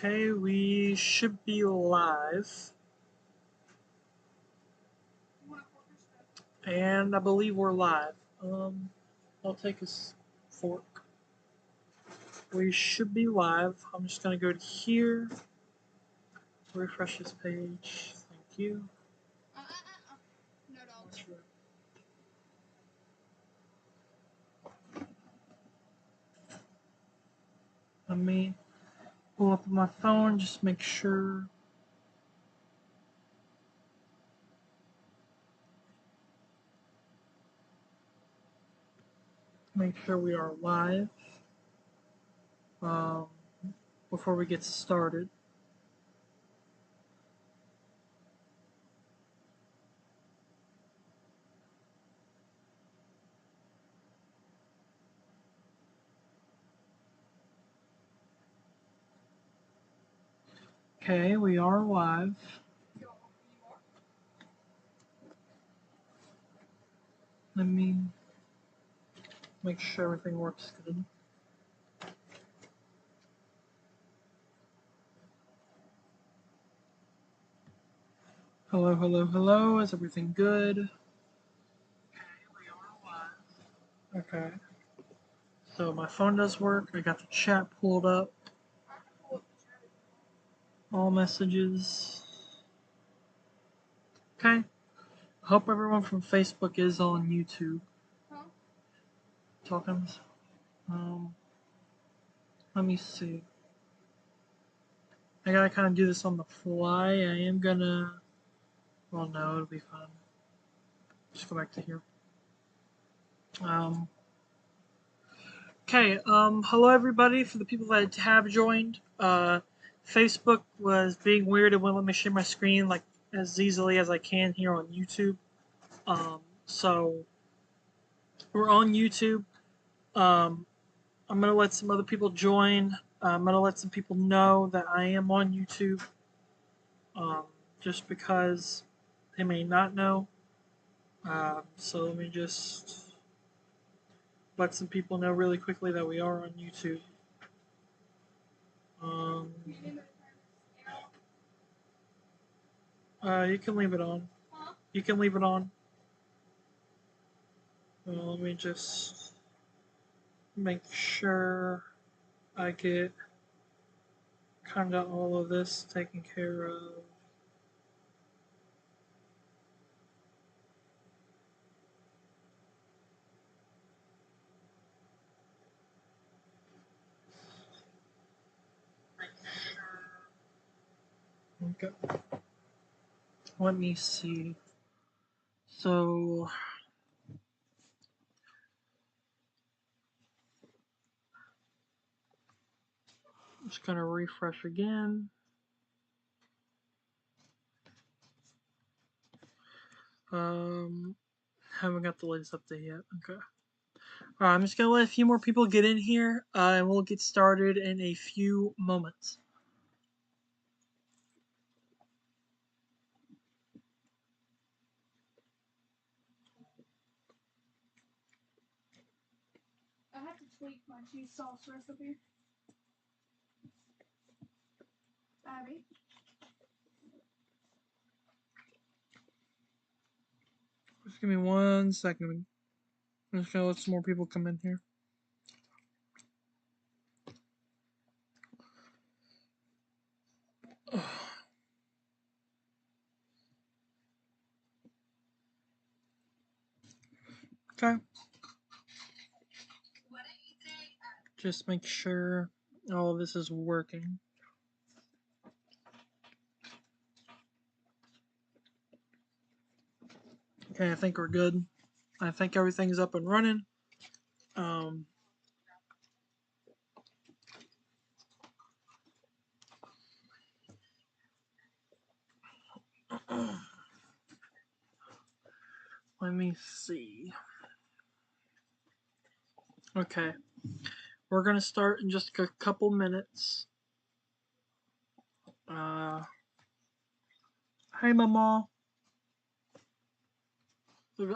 Okay, we should be live. And I believe we're live. I'll take a fork. We should be live. I'm just gonna go to here. Refresh this page. Thank you. No dollars. Let me pull up my phone, just make sure. Make sure we are live um, before we get started. Okay, we are live. Let me make sure everything works good. Hello, hello, hello. Is everything good? Okay, we are live. Okay. So my phone does work. I got the chat pulled up. All messages. Okay. Hope everyone from Facebook is on YouTube. Huh? Talking. Let me see. I gotta kind of do this on the fly. I am gonna. Well, no, it'll be fine. Just go back to here. Okay. Hello everybody. For the people that have joined, Facebook was being weird and wouldn't let me share my screen like as easily as I can here on YouTube. So we're on YouTube. I'm gonna let some other people join. I'm gonna let some people know that I am on YouTube, just because they may not know. So let me just let some people know really quickly that we are on YouTube. You can leave it on. Huh? You can leave it on. Let me just make sure I get kind of all of this taken care of. Okay. Let me see. So I'm just gonna refresh again. Haven't got the latest update yet. Okay. Alright, I'm just gonna let a few more people get in here, and we'll get started in a few moments. I have to tweak my cheese sauce recipe. Abby? Just give me 1 second. I'm just gonna let some more people come in here. Okay. Just make sure all of this is working. Okay, I think we're good. I think everything's up and running. Let me see. Okay. We're gonna start in just a couple minutes. Hi, Mama.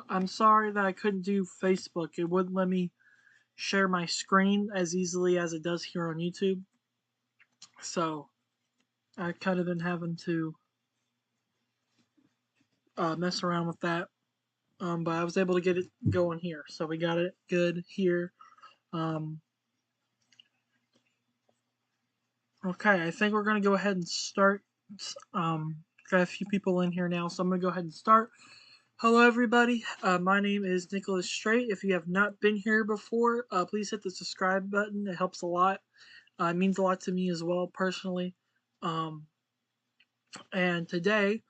I'm sorry that I couldn't do Facebook. It wouldn't let me share my screen as easily as it does here on YouTube. So, I kind of been having to mess around with that, but I was able to get it going here. So we got it good here. Um, okay, I think we're gonna go ahead and start. Got a few people in here now, so I'm gonna go ahead and start. Hello, everybody. My name is Nicholas Strait. If you have not been here before, please hit the subscribe button. It helps a lot. It means a lot to me as well, personally. Um, and today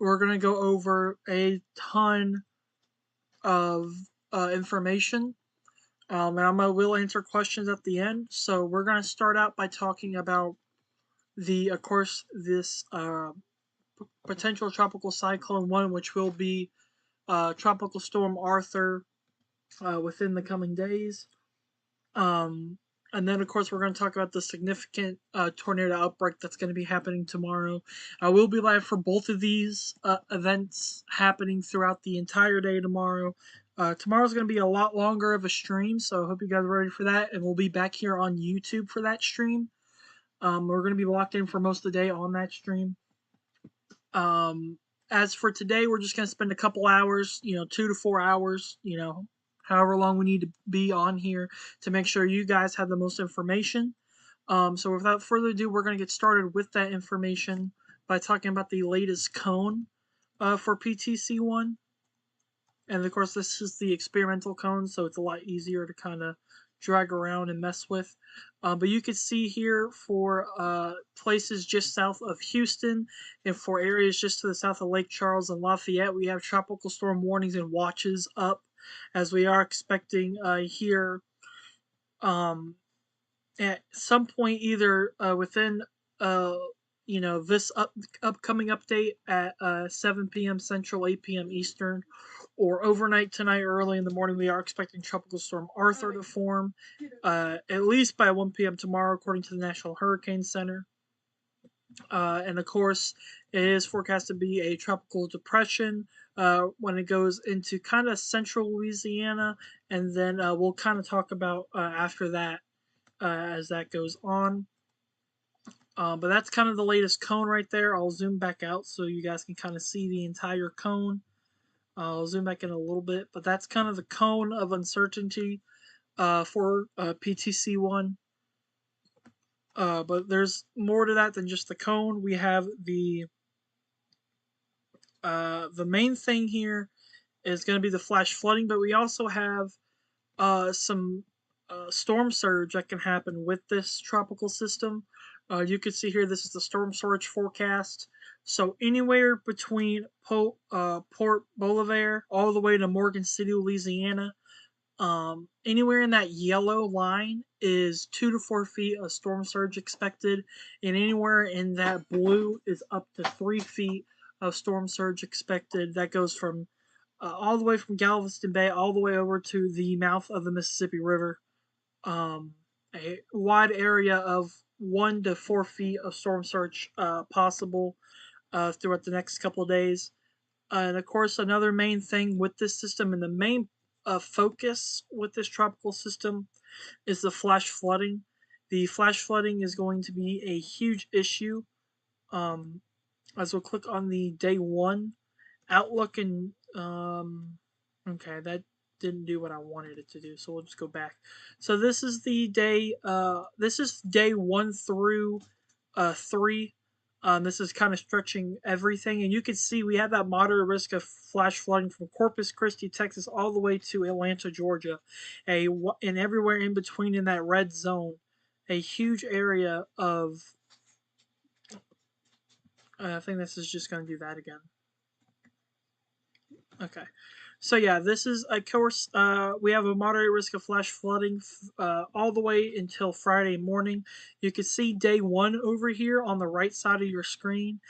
we're gonna go over a ton of information. And will answer questions at the end. So we're gonna start out by talking about of course, this potential tropical cyclone one, which will be Tropical Storm Arthur within the coming days. Um, and then, of course, we're going to talk about the significant tornado outbreak that's going to be happening tomorrow. We'll be live for both of these events happening throughout the entire day tomorrow. Tomorrow's going to be a lot longer of a stream, so I hope you guys are ready for that. And we'll be back here on YouTube for that stream. We're going to be locked in for most of the day on that stream. As for today, we're just going to spend a couple hours, 2 to 4 hours, however long we need to be on here to make sure you guys have the most information. So without further ado, we're going to get started with that information by talking about the latest cone for PTC1. And of course, this is the experimental cone, so it's a lot easier to kind of drag around and mess with. But you can see here for places just south of Houston and for areas just to the south of Lake Charles and Lafayette, we have tropical storm warnings and watches up, as we are expecting here at some point, either within this upcoming update at 7 p.m. Central, 8 p.m. Eastern, or overnight tonight, early in the morning, we are expecting Tropical Storm Arthur to form, at least by 1 p.m. tomorrow, according to the National Hurricane Center. And of course, it is forecast to be a tropical depression when it goes into kind of central Louisiana, and then we'll kind of talk about after that as that goes on. But that's kind of the latest cone right there. I'll zoom back out so you guys can kind of see the entire cone. I'll zoom back in a little bit, but that's kind of the cone of uncertainty for PTC1. But there's more to that than just the cone. We have the main thing here is going to be the flash flooding, but we also have some storm surge that can happen with this tropical system. You can see here, this is the storm surge forecast. So anywhere between Port Bolivar all the way to Morgan City, Louisiana, anywhere in that yellow line is 2 to 4 feet of storm surge expected, and anywhere in that blue is up to 3 feet of storm surge expected. That goes from all the way from Galveston Bay all the way over to the mouth of the Mississippi River. A wide area of 1 to 4 feet of storm surge possible throughout the next couple of days. And of course, another main thing with this system and the main focus with this tropical system is the flash flooding. The flash flooding is going to be a huge issue. As we'll click on the day 1 outlook, and okay, that didn't do what I wanted it to do, so we'll just go back. So this is the day this is day 1 through 3. This is kind of stretching everything, and you can see we have that moderate risk of flash flooding from Corpus Christi, Texas, all the way to Atlanta, Georgia, and everywhere in between in that red zone, a huge area of. I think this is just going to do that again. Okay. So yeah, this is of course we have a moderate risk of flash flooding all the way until Friday morning. You can see day 1 over here on the right side of your screen.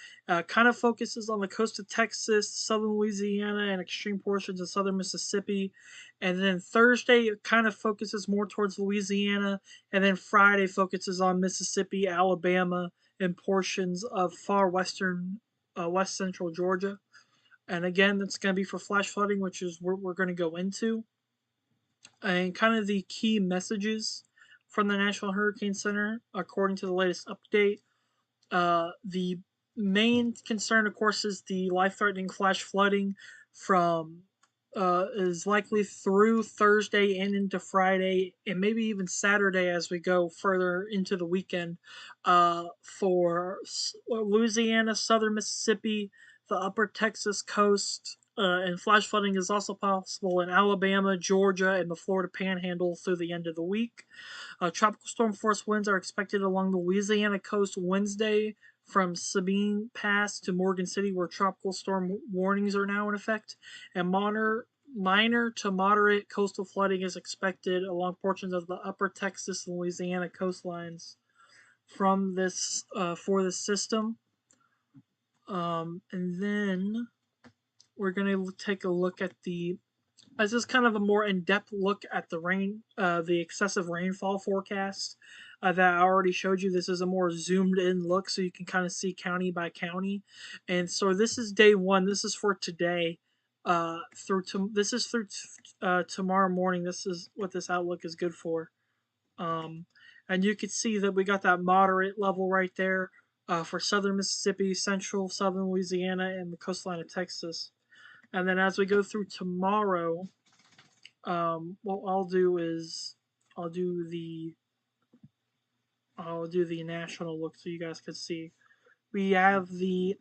Kind of focuses on the coast of Texas, southern Louisiana, and extreme portions of southern Mississippi. And then Thursday it kind of focuses more towards Louisiana, and then Friday focuses on Mississippi, Alabama, and portions of far western, west central Georgia. And again, that's going to be for flash flooding, which is what we're going to go into. And kind of the key messages from the National Hurricane Center, according to the latest update. The main concern, of course, is the life-threatening flash flooding from is likely through Thursday and into Friday, and maybe even Saturday as we go further into the weekend. For Louisiana, southern Mississippi, the upper Texas coast, and flash flooding is also possible in Alabama, Georgia, and the Florida Panhandle through the end of the week. Tropical storm force winds are expected along the Louisiana coast Wednesday from Sabine Pass to Morgan City, where tropical storm warnings are now in effect, and minor to moderate coastal flooding is expected along portions of the upper Texas and Louisiana coastlines from this for this system. And then we're going to take a look at the this is kind of a more in-depth look at the excessive rainfall forecast that I already showed you. This is a more zoomed-in look, so you can kind of see county by county. And so this is day one. This is for today. This is through tomorrow morning. This is what this outlook is good for. Um, and you can see that we got that moderate level right there for southern Mississippi, central southern Louisiana, and the coastline of Texas. And then as we go through tomorrow, what I'll do is I'll do the I'll do the national look so you guys can see. We have we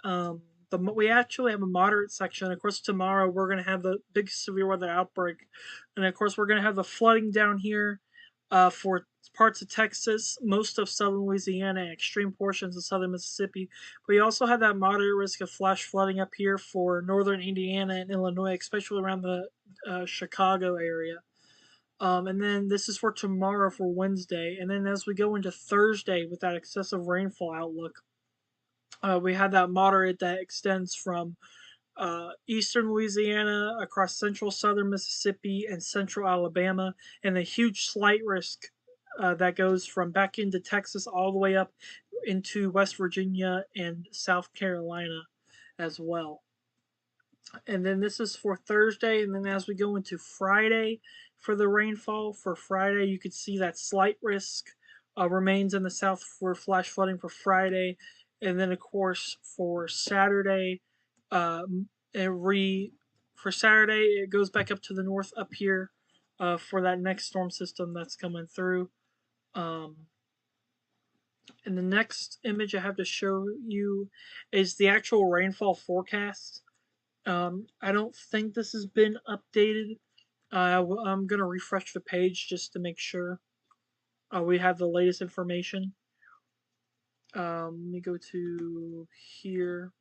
actually have a moderate section. Of course, tomorrow we're gonna have the big severe weather outbreak, and of course we're gonna have the flooding down here, for parts of Texas, most of southern Louisiana, and extreme portions of southern Mississippi. But we also have that moderate risk of flash flooding up here for northern Indiana and Illinois, especially around the Chicago area. And then this is for tomorrow for Wednesday. And then as we go into Thursday with that excessive rainfall outlook, we have that moderate that extends from eastern Louisiana across central southern Mississippi and central Alabama, and a huge slight risk that goes from back into Texas all the way up into West Virginia and South Carolina as well. And then this is for Thursday, and then as we go into Friday for the rainfall, for Friday you can see that slight risk remains in the south for flash flooding for Friday, and then of course for Saturday, for Saturday it goes back up to the north up here for that next storm system that's coming through. And the next image I have to show you is the actual rainfall forecast. I don't think this has been updated. I'm going to refresh the page just to make sure we have the latest information. Let me go to here.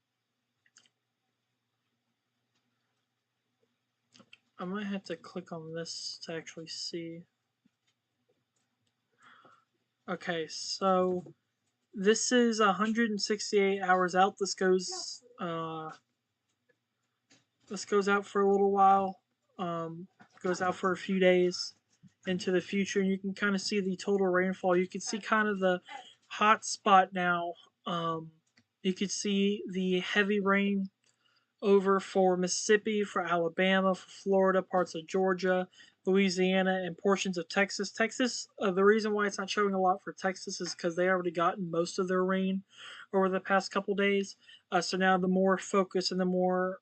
I might have to click on this to actually see. Okay, so this is 168 hours out. This goes out for a little while. Goes out for a few days into the future, and you can kind of see the total rainfall. You can see kind of the hot spot now. You can see the heavy rain over for Mississippi, for Alabama, for Florida, parts of Georgia, Louisiana, and portions of Texas. Texas, the reason why it's not showing a lot for Texas is because they already gotten most of their rain over the past couple days. So now the more focus and the more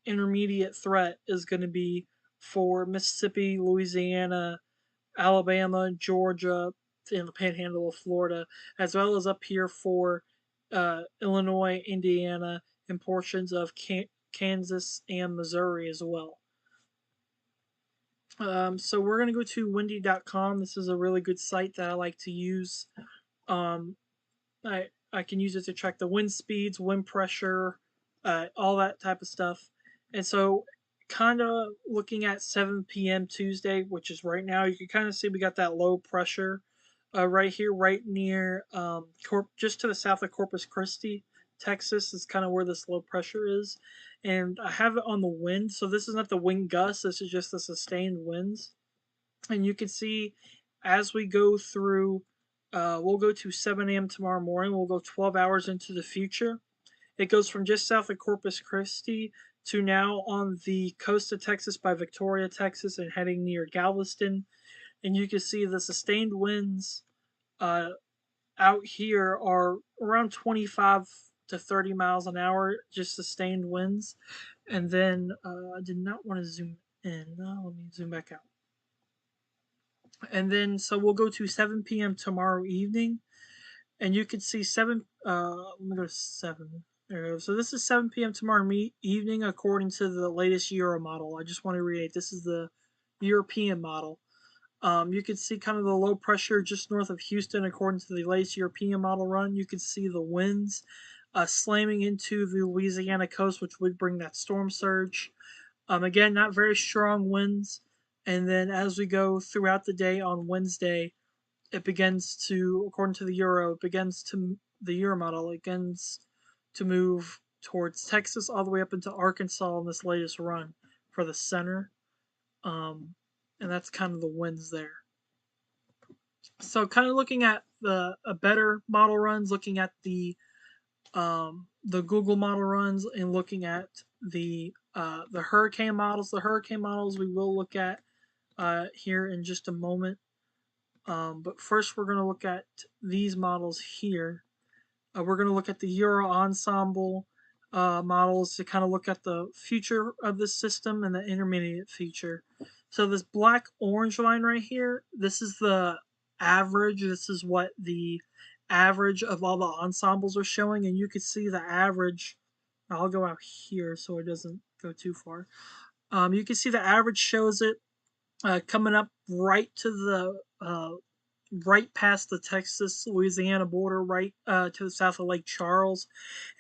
intermediate threat is going to be for Mississippi, Louisiana, Alabama, Georgia, and the Panhandle of Florida, as well as up here for Illinois, Indiana, and portions of Kansas and Missouri as well. So we're going to go to windy.com. This is a really good site that I like to use. I can use it to track the wind speeds, wind pressure, all that type of stuff. And so, kind of looking at 7 p.m. Tuesday, which is right now, you can kind of see we got that low pressure right here, right near just to the south of Corpus Christi, Texas, is kind of where this low pressure is. And I have it on the wind, so this is not the wind gust, this is just the sustained winds. And you can see as we go through, we'll go to 7 a.m. tomorrow morning, we'll go 12 hours into the future. It goes from just south of Corpus Christi to now on the coast of Texas by Victoria, Texas, and heading near Galveston. And you can see the sustained winds out here are around 25 to 30 miles an hour, just sustained winds. And then I did not want to zoom in. Let me zoom back out. And then so we'll go to 7 p.m. tomorrow evening, and you can see seven. Let me go to 7. There we go. So this is 7 p.m. tomorrow evening, according to the latest Euro model. I just want to reiterate, this is the European model. You can see kind of the low pressure just north of Houston, according to the latest European model run. You can see the winds slamming into the Louisiana coast, which would bring that storm surge. Again, not very strong winds. And then as we go throughout the day on Wednesday, it begins to, according to the the Euro model, it begins to move towards Texas all the way up into Arkansas in this latest run for the center. And that's kind of the winds there. So kind of looking at the better model runs, looking at the Google model runs, and looking at the hurricane models. The hurricane models we will look at here in just a moment. But first, we're going to look at these models here. We're going to look at the Euro Ensemble models to kind of look at the future of the system and the intermediate future. So this black orange line right here, this is the average. This is what the average of all the ensembles are showing, and you can see the average. I'll go out here so it doesn't go too far. You can see the average shows it coming up right to the right past the Texas Louisiana border, right to the south of Lake Charles,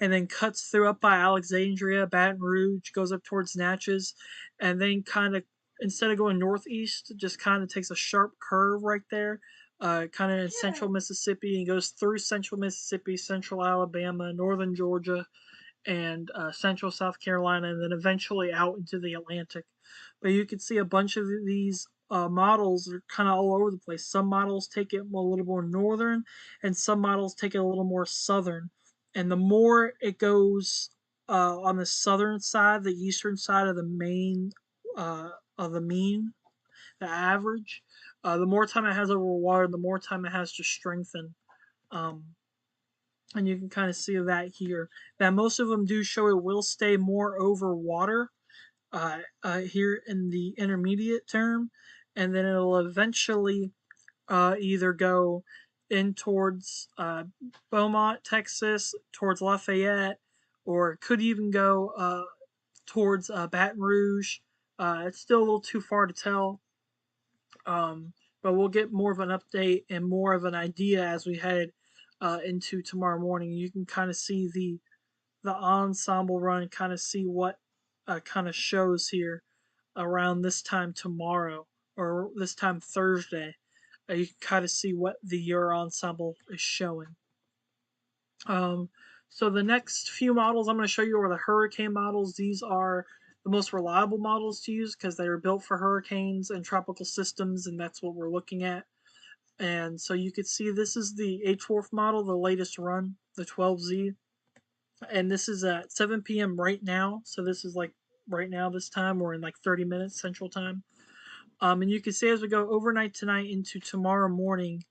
and then cuts through up by Alexandria, Baton Rouge, goes up towards Natchez, and then kind of, instead of going northeast, just kind of takes a sharp curve right there, kind of in central Mississippi, and goes through central Mississippi, central Alabama, northern Georgia, and central South Carolina, and then eventually out into the Atlantic. But you can see a bunch of these models are kind of all over the place. Some models take it a little more northern, and some models take it a little more southern. And the more it goes on the southern side, the eastern side of the main of the mean, the average, the more time it has over water, the more time it has to strengthen. Um, and you can kind of see that here. That most of them do show it will stay more over water here in the intermediate term, and then it'll eventually either go in towards Beaumont, Texas, towards Lafayette, or it could even go towards Baton Rouge. It's still a little too far to tell, but we'll get more of an update and more of an idea as we head into tomorrow morning. You can kind of see the ensemble run, kind of see what kind of shows here around this time tomorrow or this time Thursday. You can kind of see what the Euro ensemble is showing. So the next few models I'm going to show you are the hurricane models. These are the most reliable models to use because they are built for hurricanes and tropical systems, and that's what we're looking at. And so you can see this is the H-Wharf model, the latest run, the 12Z. And this is at 7 p.m. right now. So this is like right now this time. We're in like 30 minutes Central Time. And you can see as we go overnight tonight into tomorrow morning,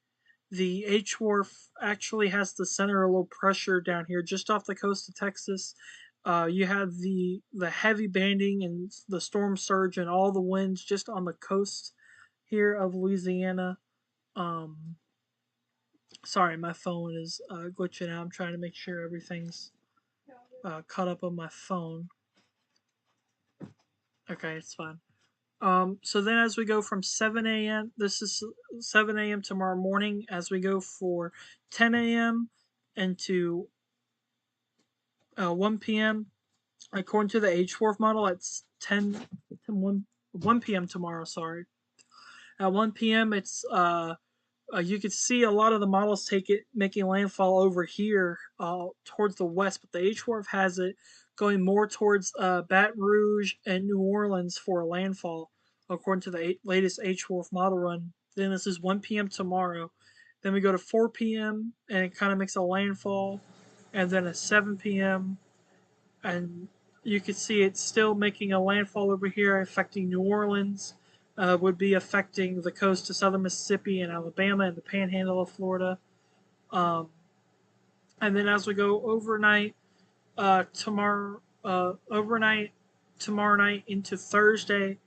the H-Wharf actually has the center of low pressure down here just off the coast of Texas. You have the heavy banding and the storm surge and all the winds just on the coast here of Louisiana. Sorry, my phone is glitching out. I'm trying to make sure everything's caught up on my phone. Okay, it's fine. So then as we go from 7 a.m., this is 7 a.m. tomorrow morning, as we go for 10 a.m. into 1 p.m., according to the H-Wharf model, it's 1 p.m. tomorrow, sorry. At 1 p.m., it's you can see a lot of the models take it making landfall over here towards the west, but the H-Wharf has it going more towards Baton Rouge and New Orleans for a landfall, according to the latest H-Wharf model run. Then this is 1 p.m. tomorrow. Then we go to 4 p.m. and it kind of makes a landfall, and then at 7 p.m. and you can see it's still making a landfall over here, affecting New Orleans. Would be affecting the coast of southern Mississippi and Alabama and the panhandle of Florida. Um, and then as we go overnight, overnight tomorrow night into Thursday,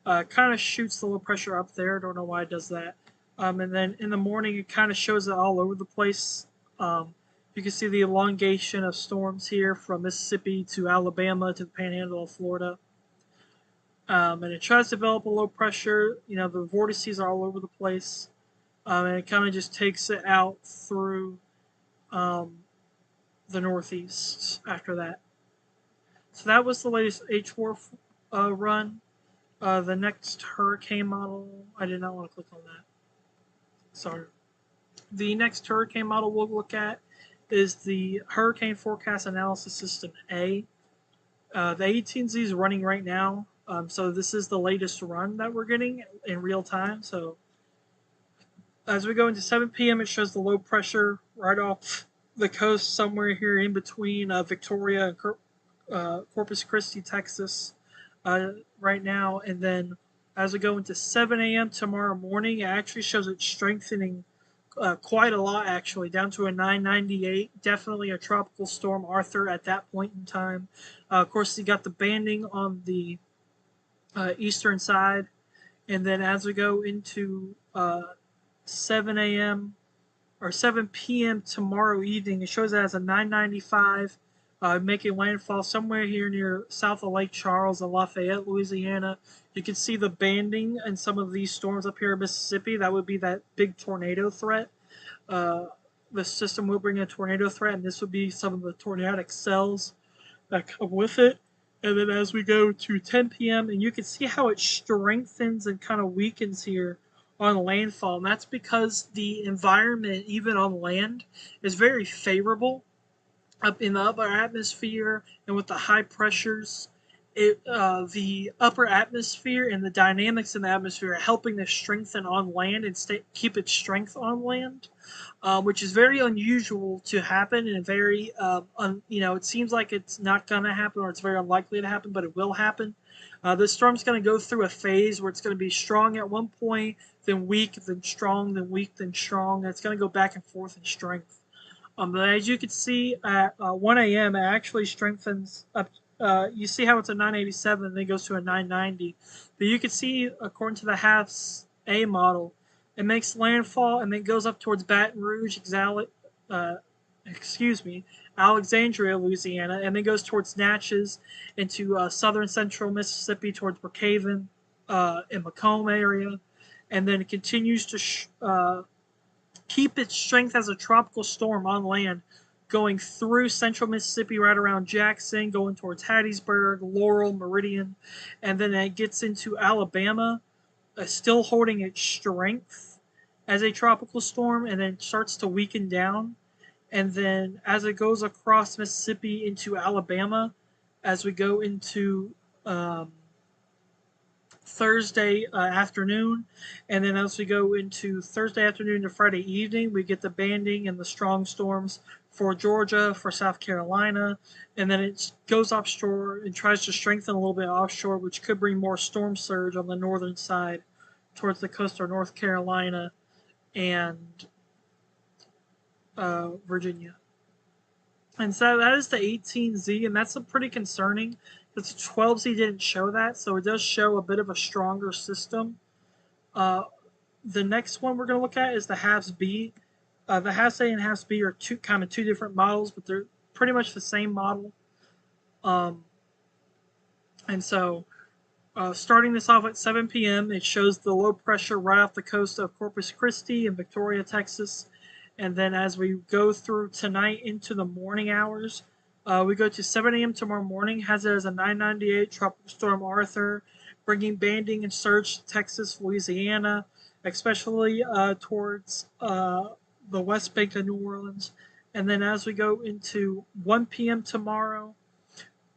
kind of shoots the low pressure up there. Don't know why it does that. And then in the morning, it kind of shows it all over the place. You can see the elongation of storms here from Mississippi to Alabama to the Panhandle of Florida. And it tries to develop a low pressure. You know, the vortices are all over the place. And it kind of just takes it out through um, the Northeast after that. So that was the latest H4 run. The next hurricane model, I did not want to click on that. Sorry. The next hurricane model we'll look at is the Hurricane Forecast Analysis System A. The 18Z is running right now, so this is the latest run that we're getting in real time. So as we go into 7 p.m., it shows the low pressure right off the coast somewhere here in between Victoria and Corpus Christi, Texas, right now. And then as we go into 7 a.m. tomorrow morning, it actually shows it strengthening quite a lot, actually, down to a 998. Definitely a tropical storm Arthur at that point in time. Of course, you got the banding on the eastern side. And then as we go into 7 a.m. or 7 p.m. tomorrow evening, it shows it as a 995, making landfall somewhere here near south of Lake Charles in Lafayette, Louisiana. You can see the banding in some of these storms up here in Mississippi. That would be that big tornado threat. The system will bring a tornado threat, and this would be some of the tornadic cells that come with it. And then as we go to 10 p.m., and you can see how it strengthens and kind of weakens here on landfall. And that's because the environment, even on land, is very favorable up in the upper atmosphere and with the high pressures. The upper atmosphere and the dynamics in the atmosphere are helping to strengthen on land and keep its strength on land, which is very unusual to happen and very, it seems like it's not going to happen or it's very unlikely to happen, but it will happen. This storm's going to go through a phase where it's going to be strong at one point, then weak, then strong, then weak, then strong. And it's going to go back and forth in strength. But as you can see at 1 a.m., it actually strengthens up. You see how it's a 987 and then it goes to a 990. But you can see, according to the HAFS A model, it makes landfall and then goes up towards Baton Rouge, Alexandria, Louisiana, and then goes towards Natchez into southern central Mississippi towards Brookhaven and Macomb area. And then it continues to keep its strength as a tropical storm on land, going through central Mississippi right around Jackson, going towards Hattiesburg, Laurel, Meridian, and then it gets into Alabama, still holding its strength as a tropical storm, and then starts to weaken down. And then as it goes across Mississippi into Alabama, as we go into Thursday afternoon, and then as we go into Thursday afternoon to Friday evening, we get the banding and the strong storms for Georgia, for South Carolina, and then it goes offshore and tries to strengthen a little bit offshore, which could bring more storm surge on the northern side towards the coast of North Carolina and Virginia. And so that is the 18Z, and that's pretty concerning. The 12Z didn't show that, so it does show a bit of a stronger system. The next one we're going to look at is the HAFS B. The HAFS A and HAFS B are two different models, but they're pretty much the same model. And so starting this off at 7 p.m., it shows the low pressure right off the coast of Corpus Christi in Victoria, Texas. And then as we go through tonight into the morning hours, we go to 7 a.m. tomorrow morning, has it as a 998 Tropical Storm Arthur, bringing banding and surge to Texas, Louisiana, especially towards the West Bank of New Orleans. And then as we go into 1 p.m. tomorrow,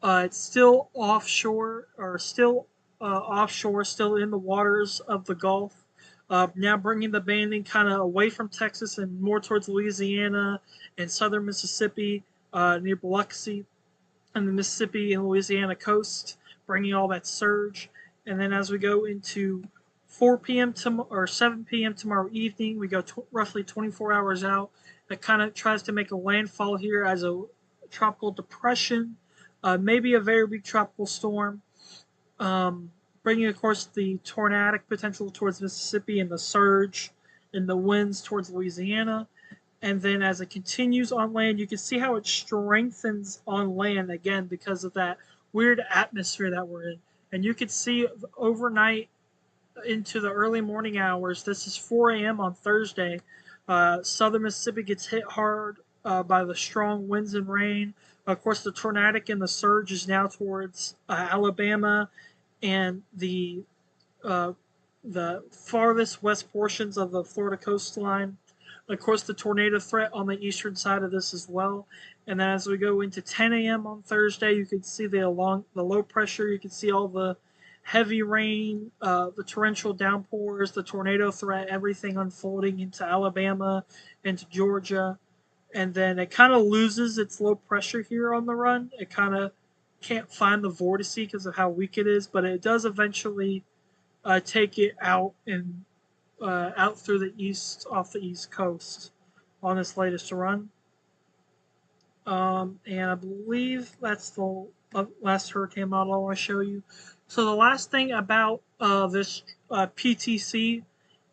it's still offshore, still in the waters of the Gulf. Now bringing the banding kind of away from Texas and more towards Louisiana and southern Mississippi, near Biloxi and the Mississippi and Louisiana coast, bringing all that surge. And then as we go into 4 p.m. or 7 p.m. tomorrow evening, we go roughly 24 hours out, that kind of tries to make a landfall here as a tropical depression, maybe a very weak tropical storm, bringing, of course, the tornadic potential towards Mississippi and the surge and the winds towards Louisiana. And then as it continues on land, you can see how it strengthens on land again because of that weird atmosphere that we're in. And you can see overnight into the early morning hours, this is 4 a.m. on Thursday, southern Mississippi gets hit hard by the strong winds and rain. Of course, the tornadic and the surge is now towards Alabama and the farthest west portions of the Florida coastline. Of course, the tornado threat on the eastern side of this as well. And then as we go into 10 a.m. on Thursday, you can see the low pressure. You can see all the heavy rain, the torrential downpours, the tornado threat, everything unfolding into Alabama, into Georgia. And then it kind of loses its low pressure here on the run. It kind of can't find the vortice because of how weak it is, but it does eventually take it out and out through the east, off the east coast on this latest run. And I believe that's the last hurricane model I want to show you. So the last thing about this PTC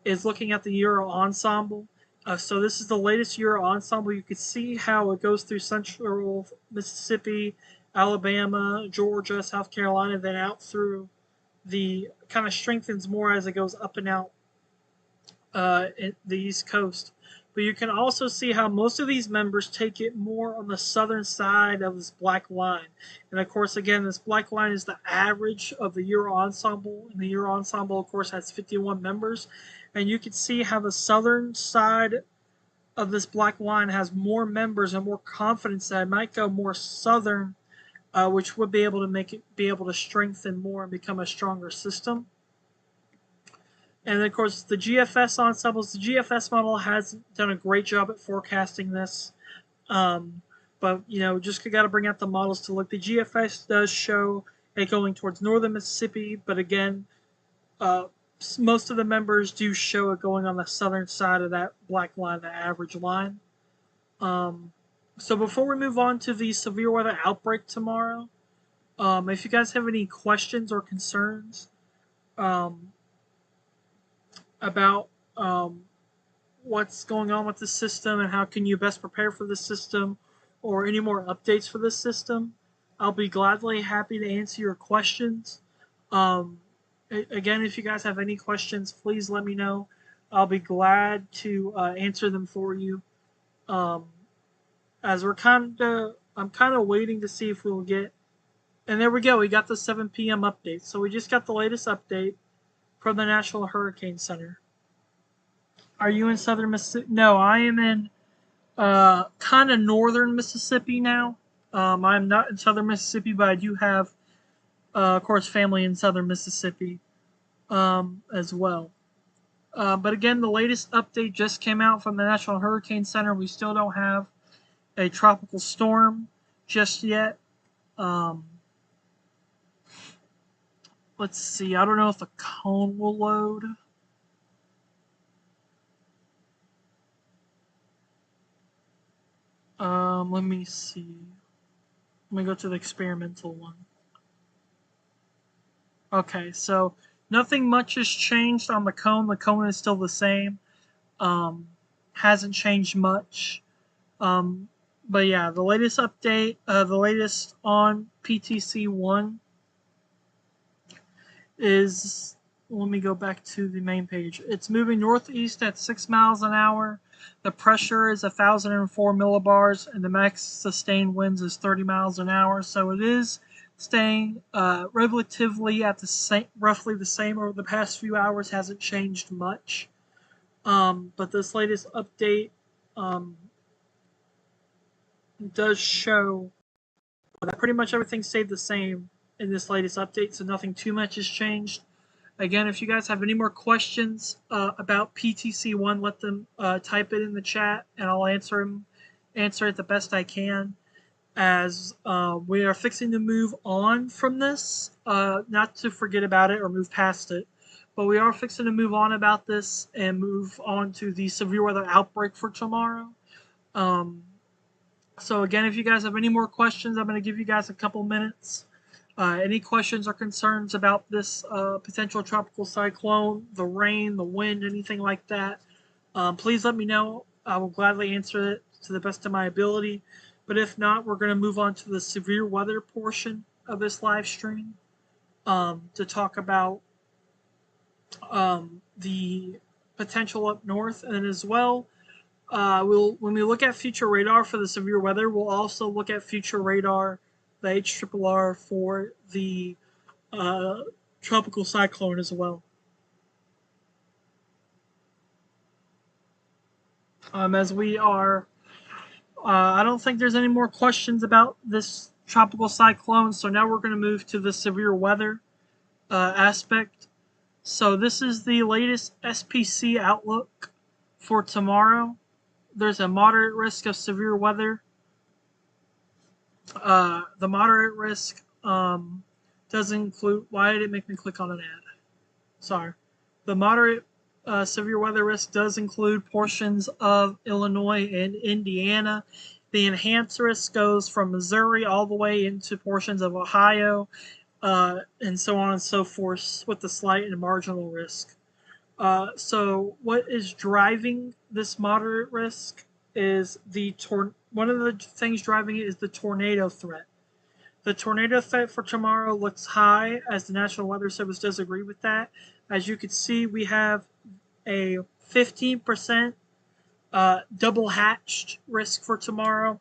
is looking at the Euro ensemble. So this is the latest Euro ensemble. You can see how it goes through central Mississippi, Alabama, Georgia, South Carolina, then out through the kind of strengthens more as it goes up and out the East Coast. But you can also see how most of these members take it more on the southern side of this black line. And of course, again, this black line is the average of the Euro ensemble. And the Euro ensemble, of course, has 51 members. And you can see how the southern side of this black line has more members and more confidence that it might go more southern, which would be able to make it be able to strengthen more and become a stronger system. And of course, the GFS ensembles, the GFS model has done a great job at forecasting this. But, just got to bring out the models to look. The GFS does show it going towards northern Mississippi, but again, most of the members do show it going on the southern side of that black line, the average line. So before we move on to the severe weather outbreak tomorrow, if you guys have any questions or concerns, about what's going on with the system and how can you best prepare for the system or any more updates for this system, I'll be gladly happy to answer your questions. Again, if you guys have any questions, please let me know. I'll be glad to answer them for you. As I'm kind of waiting to see if we'll get, and there we go, we got the 7 p.m. update. So we just got the latest update from the National Hurricane Center. Are you in southern Mississippi? No, I am in kind of northern Mississippi now. I'm not in southern Mississippi, but I do have, of course, family in southern Mississippi as well. But again, the latest update just came out from the National Hurricane Center. We still don't have a tropical storm just yet. Let's see. I don't know if the cone will load. Let me see. Let me go to the experimental one. Okay, so nothing much has changed on the cone. The cone is still the same. Hasn't changed much. But yeah, the latest update, the latest on PTC 1 is, let me go back to the main page. It's moving northeast at 6 miles an hour. The pressure is 1,004 millibars, and the max sustained winds is 30 miles an hour. So it is staying relatively at the same, roughly the same over the past few hours. Hasn't changed much. But this latest update does show that pretty much everything stayed the same in this latest update, so nothing too much has changed. Again, if you guys have any more questions about PTC1, let them type it in the chat, and I'll answer it the best I can. As we are fixing to move on from this, not to forget about it or move past it, but we are fixing to move on about this and move on to the severe weather outbreak for tomorrow. So again, if you guys have any more questions, I'm going to give you guys a couple minutes. Any questions or concerns about this potential tropical cyclone, the rain, the wind, anything like that, please let me know. I will gladly answer it to the best of my ability. But if not, we're going to move on to the severe weather portion of this live stream to talk about the potential up north, and as well, when we look at future radar for the severe weather, we'll also look at future radar, the HRRR for the uh, tropical cyclone as well. As we are, I don't think there's any more questions about this tropical cyclone. So now we're going to move to the severe weather aspect. So this is the latest SPC outlook for tomorrow. There's a moderate risk of severe weather. The moderate risk does include. Why did it make me click on an ad? Sorry. The moderate severe weather risk does include portions of Illinois and Indiana. The enhanced risk goes from Missouri all the way into portions of Ohio, and so on and so forth, with the slight and marginal risk. So, what is driving this moderate risk is one of the things driving it is the tornado threat. The tornado threat for tomorrow looks high, as the National Weather Service does agree with that. As you can see, we have a 15% double hatched risk for tomorrow.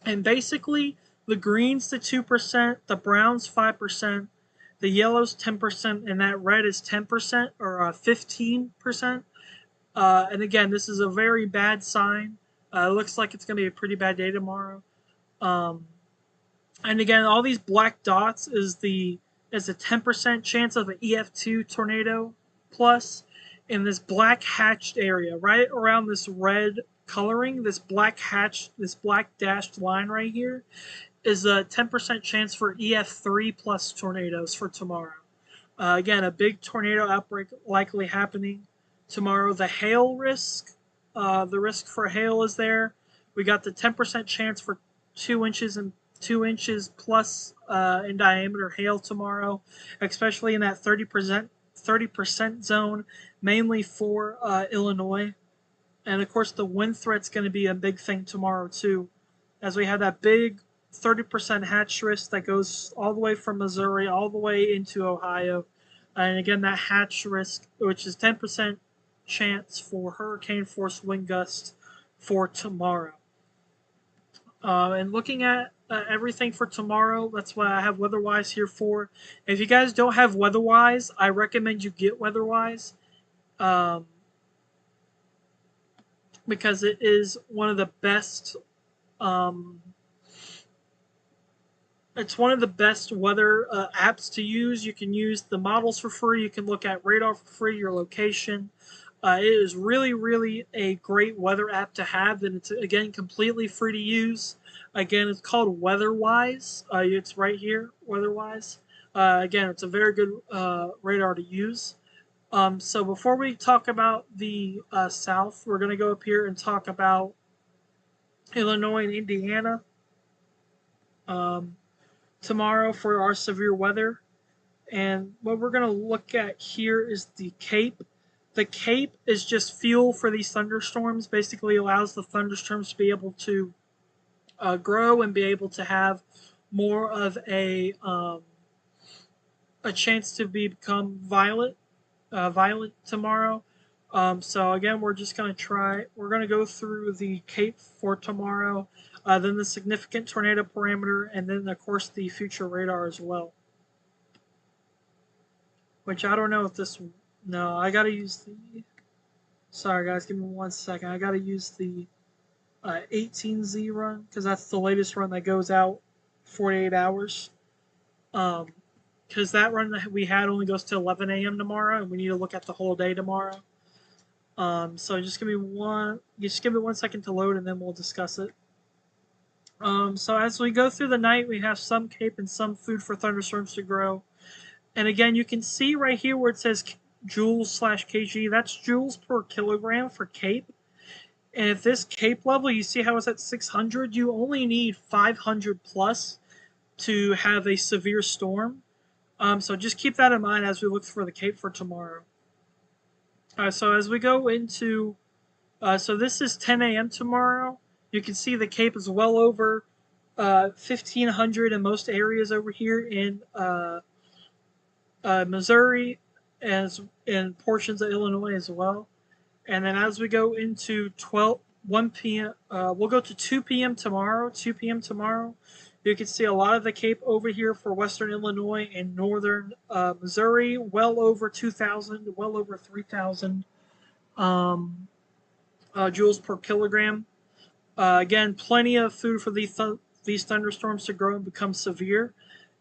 And basically, the green's the 2%, the brown's 5%, the yellow's 10%, and that red is 10% or 15%. And again, this is a very bad sign. It looks like it's going to be a pretty bad day tomorrow. And again, all these black dots is a 10% chance of an EF2 tornado plus. In this black hatched area, right around this red coloring, this black dashed line right here, is a 10% chance for EF3 plus tornadoes for tomorrow. Again, a big tornado outbreak likely happening tomorrow. The hail risk, the risk for hail is there. We got the 10% chance for 2 inches and 2 inches plus in diameter hail tomorrow, especially in that 30% zone, mainly for Illinois. And of course, the wind threat's going to be a big thing tomorrow too, as we have that big 30% hatch risk that goes all the way from Missouri all the way into Ohio. And again, that hatch risk, which is 10% chance for hurricane force wind gusts for tomorrow. And looking at everything for tomorrow, that's what I have WeatherWise here for. If you guys don't have WeatherWise, I recommend you get WeatherWise, because it is one of the best. It's one of the best weather apps to use. You can use the models for free. You can look at radar for free, your location. It is really, really a great weather app to have, and it's, again, completely free to use. Again, it's called WeatherWise. It's right here, WeatherWise. Again, it's a very good radar to use. So before we talk about the South, we're going to go up here and talk about Illinois and Indiana tomorrow for our severe weather. And what we're going to look at here is the Cape. The Cape is just fuel for these thunderstorms. Basically allows the thunderstorms to be able to grow and be able to have more of a chance to become violent tomorrow. So again, we're just going to we're going to go through the Cape for tomorrow, then the significant tornado parameter, and then of course the future radar as well. Which I don't know if this, no, I got to use the, sorry guys, give me 1 second. I got to use the 18Z run, because that's the latest run that goes out 48 hours. Because that run that we had only goes to 11 a.m. tomorrow, and we need to look at the whole day tomorrow. So just give me 1 second to load, and then we'll discuss it. So as we go through the night, we have some Cape and some food for thunderstorms to grow. And again, you can see right here where it says joules/kg. That's joules per kilogram for Cape. And at this Cape level, you see how it's at 600? You only need 500 plus to have a severe storm. So just keep that in mind as we look for the Cape for tomorrow. So as we go into, so this is 10 a.m. tomorrow. You can see the Cape is well over 1,500 in most areas over here in Missouri, as in portions of Illinois as well. And then as we go into 1 p.m., we'll go to 2 p.m. tomorrow. 2 p.m. tomorrow, you can see a lot of the Cape over here for western Illinois and northern Missouri, well over 2,000, well over 3,000 joules per kilogram. Again, plenty of food for these thunderstorms to grow and become severe.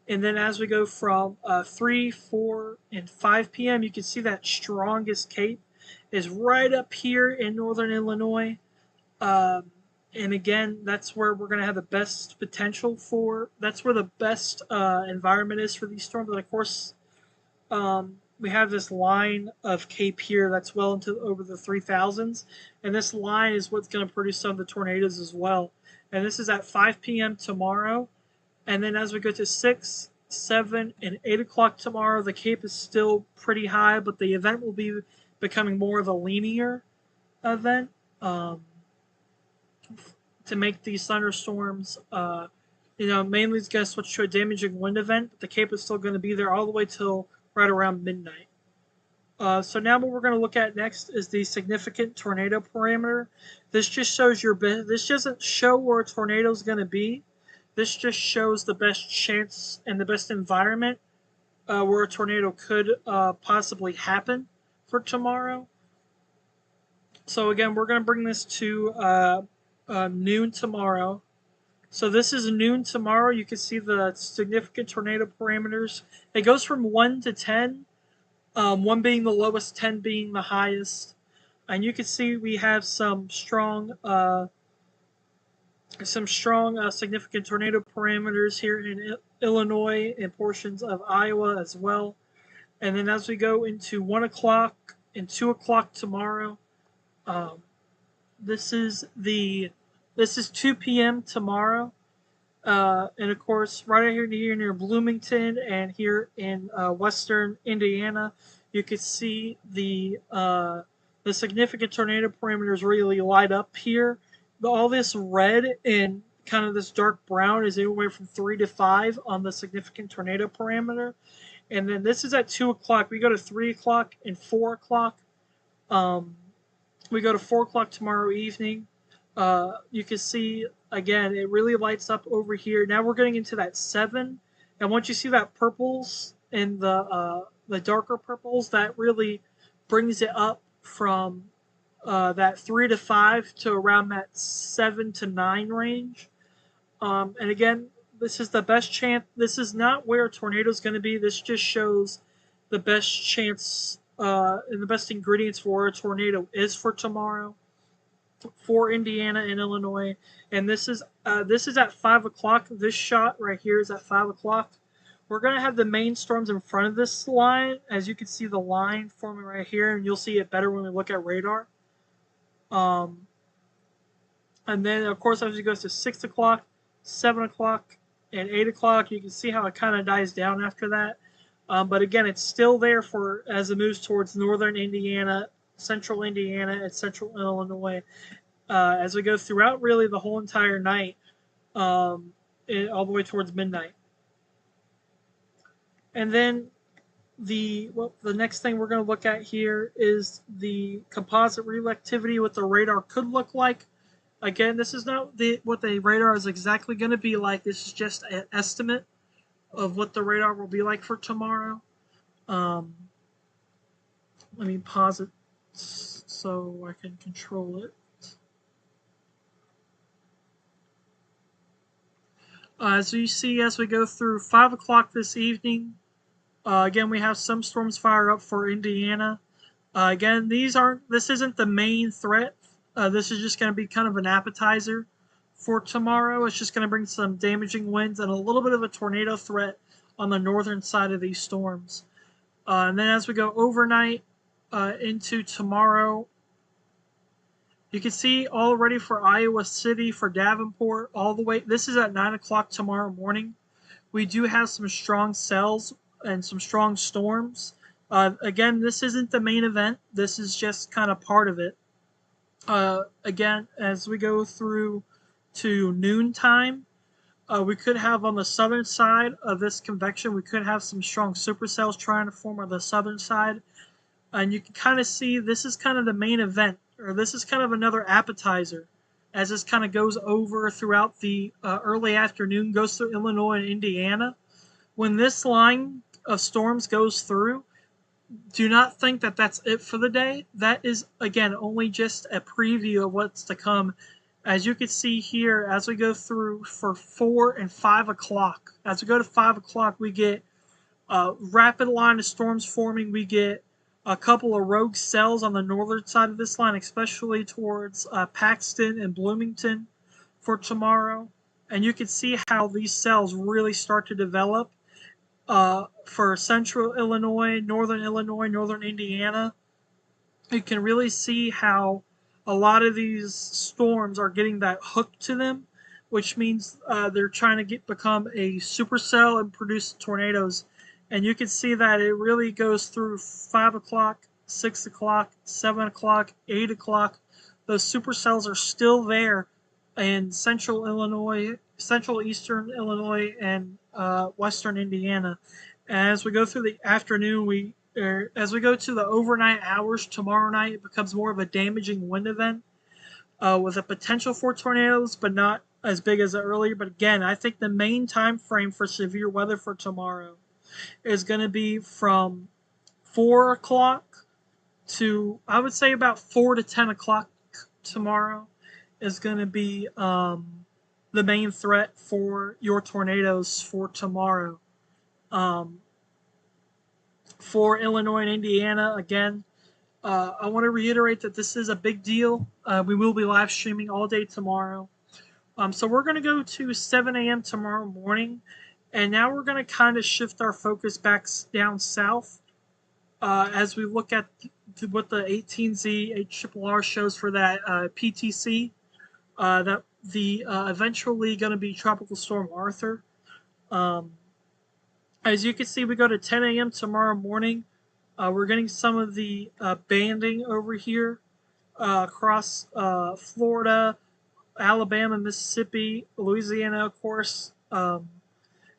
And then as we go from 3, 4, and 5 p.m., you can see that strongest Cape is right up here in northern Illinois. And again, that's where we're going to have the best potential for, that's where the best environment is for these storms. And of course, we have this line of Cape here that's well into over the 3,000s. And this line is what's going to produce some of the tornadoes as well. And this is at 5 p.m. tomorrow. And then as we go to 6, 7, and 8 o'clock tomorrow, the Cape is still pretty high, but the event will be becoming more of a linear event to make these thunderstorms, mainly it's going to switch to a damaging wind event, but the Cape is still going to be there all the way till right around midnight. So now what we're going to look at next is the significant tornado parameter. This just shows this doesn't show where a tornado is going to be. This just shows the best chance and the best environment where a tornado could possibly happen for tomorrow. So again, we're going to bring this to noon tomorrow. So this is noon tomorrow. You can see the significant tornado parameters. It goes from 1 to 10, 1 being the lowest, 10 being the highest. And you can see we have some strong significant tornado parameters here in Illinois and portions of Iowa as well. And then as we go into 1 o'clock and 2 o'clock tomorrow, this is 2 p.m. tomorrow. And of course, right here near Bloomington and here in western Indiana, you can see the significant tornado parameters really light up here. All this red and kind of this dark brown is anywhere from 3 to 5 on the significant tornado parameter. And then this is at 2 o'clock. We go to 3 o'clock and 4 o'clock. We go to 4 o'clock tomorrow evening. You can see, again, it really lights up over here. Now we're getting into that 7. And once you see that purples and the darker purples, that really brings it up from that 3 to 5 to around that 7 to 9 range. And again, this is the best chance. This is not where a tornado is going to be. This just shows the best chance and the best ingredients for where a tornado is for tomorrow for Indiana and Illinois. And this is at 5 o'clock. This shot right here is at 5 o'clock. We're going to have the main storms in front of this line. As you can see the line forming right here, and you'll see it better when we look at radar. And then, of course, as it goes to 6 o'clock, 7 o'clock, and 8 o'clock, you can see how it kind of dies down after that. But again, it's still there as it moves towards northern Indiana, central Indiana, and central Illinois. As we go throughout really the whole entire night, all the way towards midnight. And then the next thing we're going to look at here is the composite reflectivity, what the radar could look like. Again, this is not what the radar is exactly going to be like. This is just an estimate of what the radar will be like for tomorrow. Let me pause it so I can control it. As you see, as we go through 5 o'clock this evening, again, we have some storms fire up for Indiana. Again, this isn't the main threat. This is just going to be kind of an appetizer for tomorrow. It's just going to bring some damaging winds and a little bit of a tornado threat on the northern side of these storms. And then as we go overnight into tomorrow You can see already for Iowa City, for Davenport, all the way. This is at 9 o'clock tomorrow morning. We do have some strong cells and some strong storms. Again, this isn't the main event. This is just kind of part of it. Again, as we go through to noontime, we could have on the southern side of this convection, we could have some strong supercells trying to form on the southern side. And you can kind of see this is kind of the main event, or this is kind of another appetizer as this kind of goes over throughout the early afternoon, goes through Illinois and Indiana. When this line of storms goes through, do not think that that's it for the day. That is, again, only just a preview of what's to come. As you can see here, as we go through for 4 and 5 o'clock, as we go to 5 o'clock, we get a rapid line of storms forming. We get a couple of rogue cells on the northern side of this line, especially towards Paxton and Bloomington for tomorrow. And you can see how these cells really start to develop for central Illinois, northern Indiana. You can really see how a lot of these storms are getting that hook to them, which means they're trying to become a supercell and produce tornadoes. And you can see that it really goes through 5 o'clock, 6 o'clock, 7 o'clock, 8 o'clock. Those supercells are still there in central Illinois, central eastern Illinois, and western Indiana. As we go through the afternoon, as we go to the overnight hours tomorrow night, it becomes more of a damaging wind event with a potential for tornadoes, but not as big as earlier. But again, I think the main time frame for severe weather for tomorrow is going to be from 4 o'clock to, I would say, about 4 to 10 o'clock tomorrow is going to be the main threat for your tornadoes for tomorrow. For Illinois and Indiana, again, I want to reiterate that this is a big deal. We will be live streaming all day tomorrow. So we're going to go to 7 a.m. tomorrow morning. And now we're going to kind of shift our focus back down south as we look at what the 18Z HRRR shows for that PTC, that the eventually going to be Tropical Storm Arthur. As you can see, we go to 10 a.m. tomorrow morning. We're getting some of the banding over here across Florida, Alabama, Mississippi, Louisiana, of course.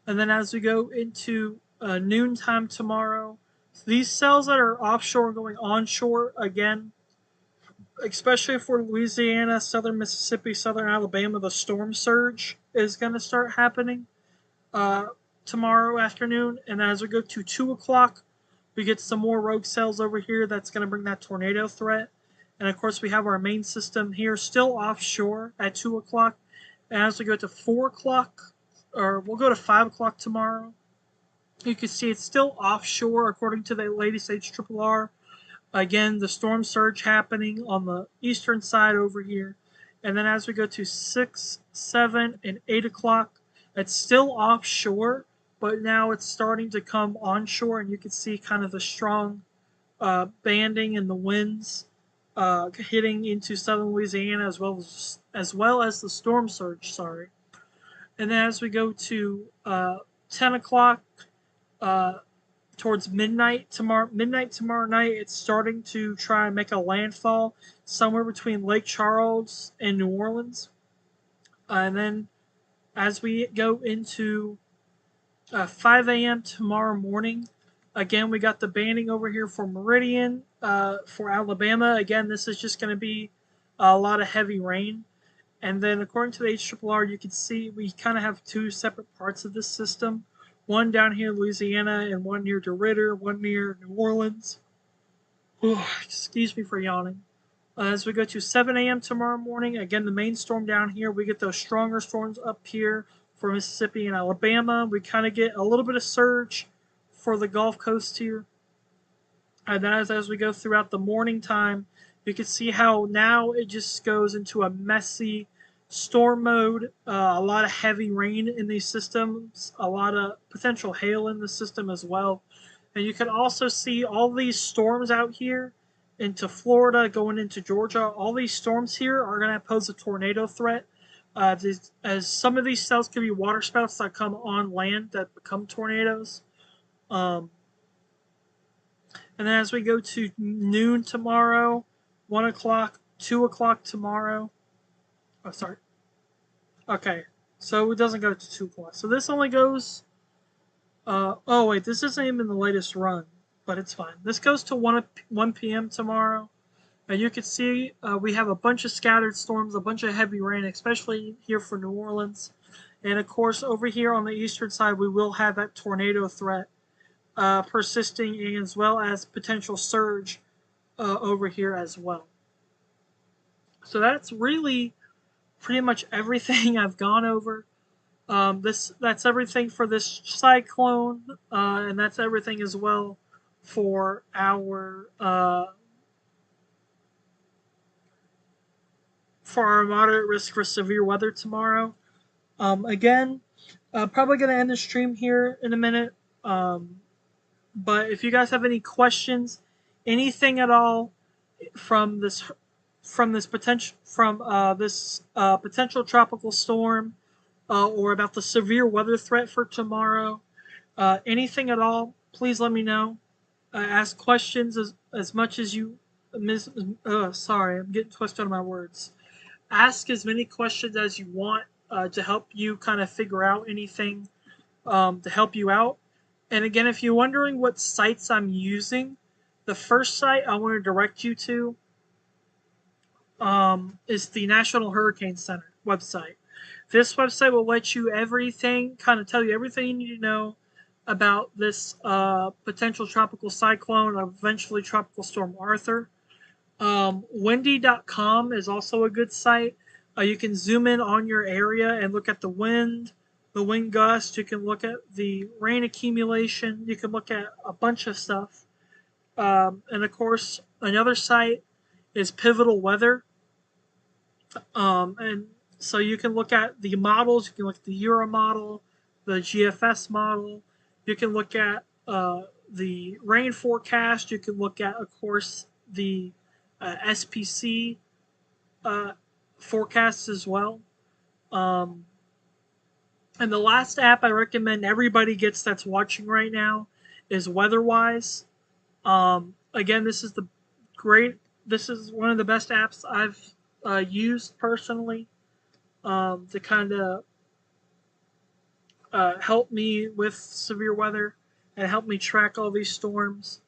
And then as we go into noontime tomorrow, these cells that are offshore going onshore again, especially for Louisiana, southern Mississippi, southern Alabama, the storm surge is going to start happening tomorrow afternoon. And as we go to 2 o'clock, we get some more rogue cells over here that's going to bring that tornado threat. And of course, we have our main system here still offshore at 2 o'clock. And as we go to 4 o'clock, or we'll go to 5 o'clock tomorrow, you can see it's still offshore according to the latest HRRR. Again, the storm surge happening on the eastern side over here. And then as we go to 6, 7, and 8 o'clock, it's still offshore, but now it's starting to come onshore, and you can see kind of the strong banding and the winds hitting into southern Louisiana as well as the storm surge. Sorry. And then as we go to 10 o'clock towards midnight tomorrow night, it's starting to try and make a landfall somewhere between Lake Charles and New Orleans. And then as we go into 5 a.m. tomorrow morning, again, we got the banding over here for Meridian, for Alabama. Again, this is just going to be a lot of heavy rain. And then according to the HRRR, you can see we kind of have two separate parts of this system. One down here in Louisiana and one near DeRidder, one near New Orleans. Excuse me for yawning. As we go to 7 a.m. tomorrow morning, again, the main storm down here, we get those stronger storms up here for Mississippi and Alabama. We kind of get a little bit of surge for the Gulf Coast here. And then as we go throughout the morning time, you can see how now it just goes into a messy storm mode. A lot of heavy rain in these systems, a lot of potential hail in the system as well. And you can also see all these storms out here into Florida, going into Georgia. All these storms here are going to pose a tornado threat. As some of these cells could be water spouts that come on land that become tornadoes. Um, and then as we go to noon tomorrow, 1 o'clock, 2 o'clock tomorrow. Oh, sorry. Okay, so it doesn't go to 2 o'clock. So this only goes. Oh, wait, this isn't even the latest run, but it's fine. This goes to 1 p.m. tomorrow. And you can see we have a bunch of scattered storms, a bunch of heavy rain, especially here for New Orleans. And of course, over here on the eastern side, we will have that tornado threat persisting, as well as potential surge over here as well. So that's really pretty much everything I've gone over. That's everything for this cyclone, and that's everything as well for our moderate risk for severe weather tomorrow. Again, probably going to end the stream here in a minute. But if you guys have any questions, anything at all from this potential tropical storm, or about the severe weather threat for tomorrow, anything at all, please let me know. Ask questions as much as you. Sorry, I'm getting twisted on my words. Ask as many questions as you want to help you kind of figure out anything to help you out. And again, if you're wondering what sites I'm using, the first site I want to direct you to is the National Hurricane Center website. This website will let you tell you everything you need to know about this potential tropical cyclone, eventually tropical storm Arthur. Windy.com is also a good site. You can zoom in on your area and look at the wind gust. You can look at the rain accumulation. You can look at a bunch of stuff. And of course, another site is Pivotal Weather. And so you can look at the models. You can look at the Euro model, the GFS model. You can look at the rain forecast. You can look at, of course, the SPC forecasts as well. And the last app I recommend everybody gets that's watching right now is WeatherWise. Again, this is one of the best apps I've used personally to kind of help me with severe weather and help me track all these storms.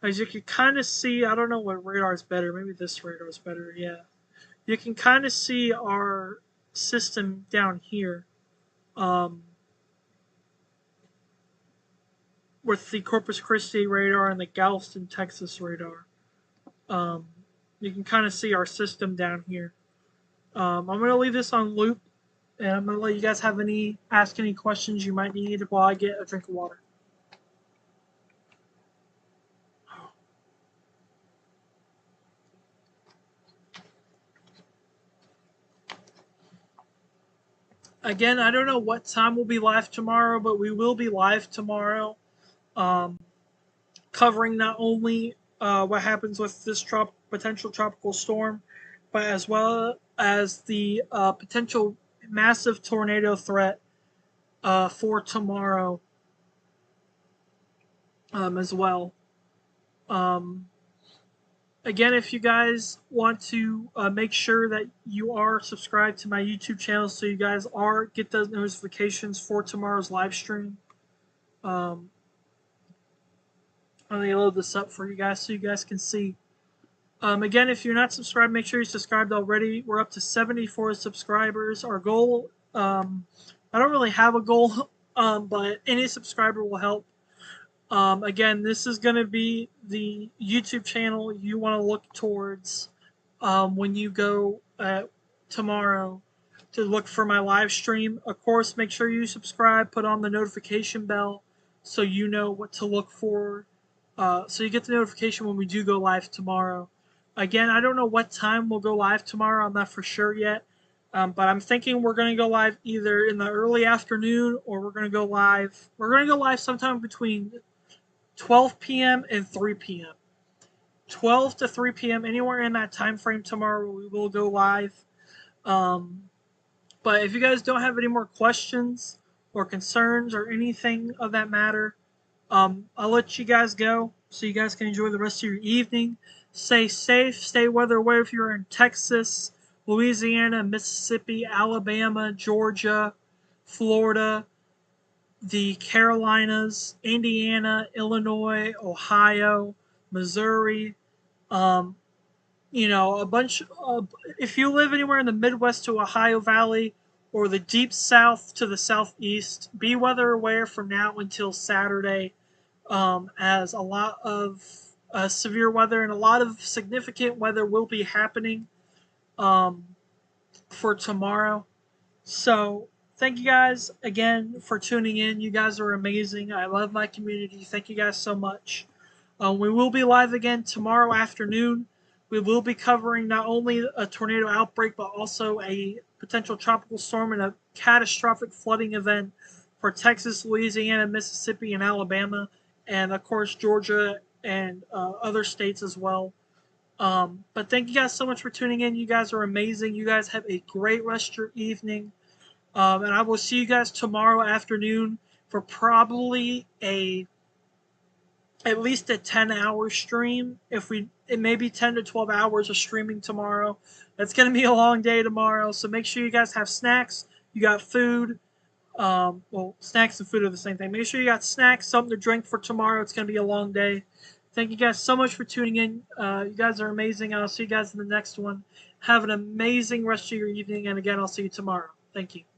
As you can kind of see, I don't know what radar is better. Maybe this radar is better. Yeah, you can kind of see our system down here with the Corpus Christi radar and the Galveston, Texas radar. You can kind of see our system down here. I'm going to leave this on loop, and I'm going to let you guys ask any questions you might need while I get a drink of water. Again, I don't know what time we'll be live tomorrow, but we will be live tomorrow, covering not only what happens with this potential tropical storm, but as well as the potential massive tornado threat for tomorrow as well. Again, if you guys want to make sure that you are subscribed to my YouTube channel so you guys get those notifications for tomorrow's live stream. I'm going to load this up for you guys so you guys can see. Again, if you're not subscribed, make sure you're subscribed already. We're up to 74 subscribers. Our goal, I don't really have a goal, but any subscriber will help. Again, this is going to be the YouTube channel you want to look towards when you go tomorrow to look for my live stream. Of course, make sure you subscribe, put on the notification bell so you know what to look for. So you get the notification when we do go live tomorrow. Again, I don't know what time we'll go live tomorrow. I'm not for sure yet. But I'm thinking we're going to go live either in the early afternoon or we're going to go live. We're going to go live sometime between 12 p.m. and 3 p.m. 12 to 3 p.m. Anywhere in that time frame tomorrow, we will go live. But if you guys don't have any more questions or concerns or anything of that matter, I'll let you guys go so you guys can enjoy the rest of your evening. Stay safe, stay weather aware if you're in Texas, Louisiana, Mississippi, Alabama, Georgia, Florida, the Carolinas, Indiana, Illinois, Ohio, Missouri, um, a bunch of, if you live anywhere in the Midwest to Ohio Valley or the deep south to the southeast, be weather aware from now until Saturday, as a lot of severe weather and a lot of significant weather will be happening um, for tomorrow. So, thank you guys again for tuning in. You guys are amazing. I love my community. Thank you guys so much. We will be live again tomorrow afternoon. We will be covering not only a tornado outbreak, but also a potential tropical storm and a catastrophic flooding event for Texas, Louisiana, Mississippi, and Alabama, and of course, Georgia and other states as well. But thank you guys so much for tuning in. You guys are amazing. You guys have a great rest of your evening. And I will see you guys tomorrow afternoon for probably at least a 10-hour stream. It may be 10 to 12 hours of streaming tomorrow. It's going to be a long day tomorrow, so make sure you guys have snacks. You got food. Well, snacks and food are the same thing. Make sure you got snacks, something to drink for tomorrow. It's going to be a long day. Thank you guys so much for tuning in. You guys are amazing. I'll see you guys in the next one. Have an amazing rest of your evening, and again, I'll see you tomorrow. Thank you.